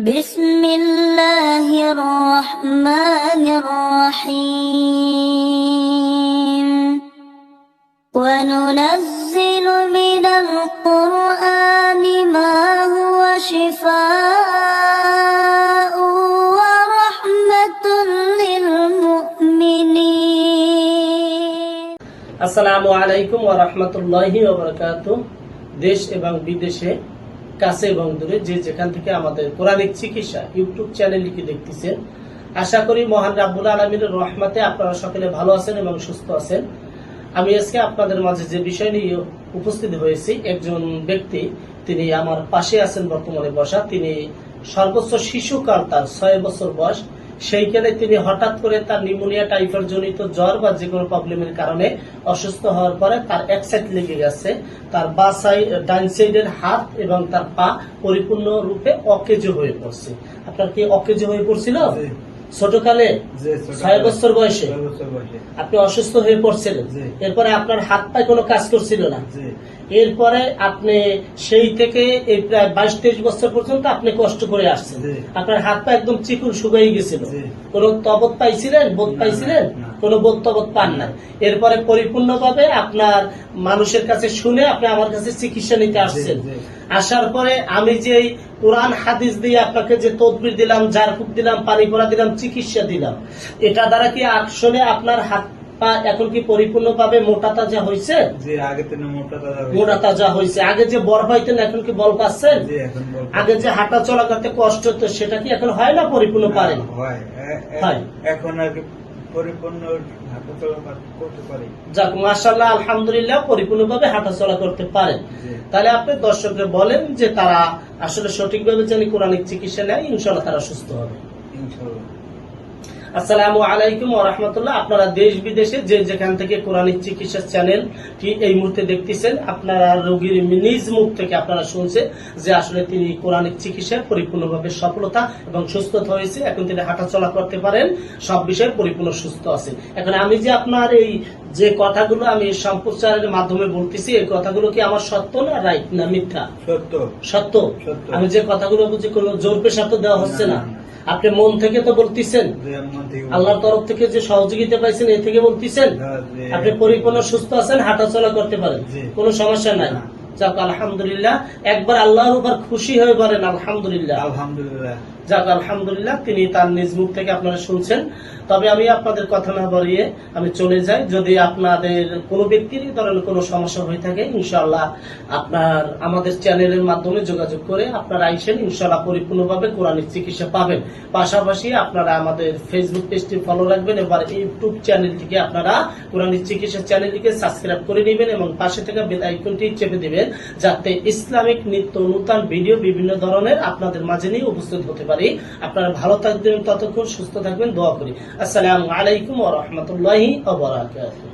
بسم الله الرحمن الرحيم وننزل من القرآن ما هو شفاء ورحمة للمؤمنين আসসালামু আলাইকুম ওয়া রাহমাতুল্লাহি ওয়া বারাকাতুহু। দেশ এবং বিদেশে কাছে এবং দূরে যে যেখান থেকে আমাদের কোরআনিক চিকিৎসা ইউটিউব চ্যানেলটি দেখতেছেন, আশা করি মহান রাব্বুল আলামিনের রহমতে আপনারা সকলে ভালো আছেন এবং সুস্থ আছেন। আমি আজকে আপনাদের মাঝে যে বিষয় নিয়ে উপস্থিত হয়েছি, একজন ব্যক্তি তিনি আমার পাশে আছেন বর্তমানে বসা। তিনি সর্বোচ্চ শিশুকাল, তার 6 বছর বয়স। সেইখানে তিনি হঠাৎ করে তার নিউমোনিয়া টাইফয়েড জনিত জ্বর বা যে কোনো প্রবলেমের কারণে অসুস্থ হওয়ার পরে তার এক সাইড লেগে গেছে, তার ডাইন সাইডের হাত এবং তার পা পরিপূর্ণ রূপে অকেজ হয়ে পড়ছে। আপনার কি অকেজ হয়ে পড়ছিল ছোটকালে? 6 বছর বয়সে আপনি অসুস্থ হয়ে পড়ছিলেন। এরপরে আপনার হাত পায়ে কোনো কাজ করছিল না। এরপরে আপনি সেই থেকে এই প্রায় 22-23 বছর পর্যন্ত আপনি কষ্ট করে আসছেন। আপনার হাত পা একদম চিকুন শুকিয়ে গেছিল। কোন তবত পাইছিলেন? বোধ পাইছিলেন? কোন বোধ তবত পান নাই। এরপরে পরিপূর্ণভাবে আপনার মানুষের কাছে শুনে আপনি আমার কাছে চিকিৎসা নিতে আসছেন। আসার পরে আমি যে কোরআন হাদিস দিয়ে আপনাকে যে তদবির দিলাম, ঝাড়ফুঁক দিলাম, পানি পড়া দিলাম, চিকিৎসা দিলাম, এটা দ্বারা কি আসলে আপনার হাত পা এখন কি পরিপূর্ণভাবে মোটা তাজা হয়েছে? মোটা তাজা হয়েছে। আগে যে বল পাইতেন এখন কি বল পাচ্ছেন? আগে যে হাঁটা চলা করতে কষ্ট হতো সেটা কি এখন হয় না? পরিপূর্ণ পারেন? এখন আর কি পরিপূর্ণ হাঁটাচলা করতে পারি। যাক, মাশাআল্লাহ, আলহামদুলিল্লাহ, পরিপূর্ণভাবে হাঁটাচলা করতে পারেন। তাহলে আপনি দর্শকদের বলেন যে তারা আসলে সঠিকভাবে জানি কোরআনিক চিকিৎসা নেয়, ইনশাআল্লাহ তারা সুস্থ হবে। ইনশাআল্লাহ। আসসালামু আলাইকুম ওয়া রাহমাতুল্লাহ। আপনারা দেশ বিদেশে যে যেখান থেকে কোরআনিক চিকিৎসা চ্যানেলটি এই মুহূর্তে দেখতেছেন, আপনারা রোগীর নিজ মুখ থেকে আপনারা শুনছেন যে আসলে তিনি কোরআনিক চিকিৎসায় পরিপূর্ণভাবে সফলতা এবং সুস্থতা হয়েছে। এখন তিনি হাঁটাচলা করতে পারেন, সব বিষয়ে পরিপূর্ণ সুস্থ আছেন। এখন আমি যে আপনার এই যে কথাগুলো আমি সম্প্রচারের মাধ্যমে বলতেছি, এই কথাগুলো কি আমার সত্য না রাইট না মিথ্যা? সত্য। সত্য। আমি যে কথাগুলো বলছি কোনো জোর পেশা তো দেওয়া হচ্ছে না। আপনি মন থেকে তো বলতেছেন, আল্লাহর তরফ থেকে যে সহযোগিতা পাইছেন এ থেকে বলতেছেন। আপনি পরিপূর্ণ সুস্থ আছেন, হাঁটাচলা করতে পারেন, কোনো সমস্যা নাই। যাক, আলহামদুলিল্লাহ। একবার আল্লাহর উপর খুশি হয়ে বলেন আলহামদুলিল্লাহ। আলহামদুলিল্লাহ। যাক, আলহামদুলিল্লাহ, তিনি তার নিজ মুখ থেকে আপনারা শুনছেন। তবে আমি আপনাদের কথা না বাড়িয়ে আমি চলে যাই। যদি আপনাদের কোনো ব্যক্তির ধরনের কোনো সমস্যা হয়ে থাকে, ইনশাআল্লাহ আপনার আমাদের চ্যানেলের মাধ্যমে যোগাযোগ করে আপনারা আইসেন, ইনশাআল্লাহ পরিপূর্ণভাবে কোরআনিক চিকিৎসা পাবেন। পাশাপাশি আপনারা আমাদের ফেসবুক পেজটি ফলো রাখবেন, এবার ইউটিউব চ্যানেলটিকে আপনারা কোরআনিক চিকিৎসা চ্যানেলটিকে সাবস্ক্রাইব করে নেবেন এবং পাশে থাকা বেল আইকনটি চেপে দিবেন, যাতে ইসলামিক নিত্য নূতন ভিডিও বিভিন্ন ধরনের আপনাদের মাঝে নিয়ে উপস্থিত হতে পারে। আপনারা ভালো থাকবেন, ততক্ষণ সুস্থ থাকবেন, দোয়া করি। আসসালামু আলাইকুম ওয়া রাহমাতুল্লাহি ওয়া বারাকাতুহু।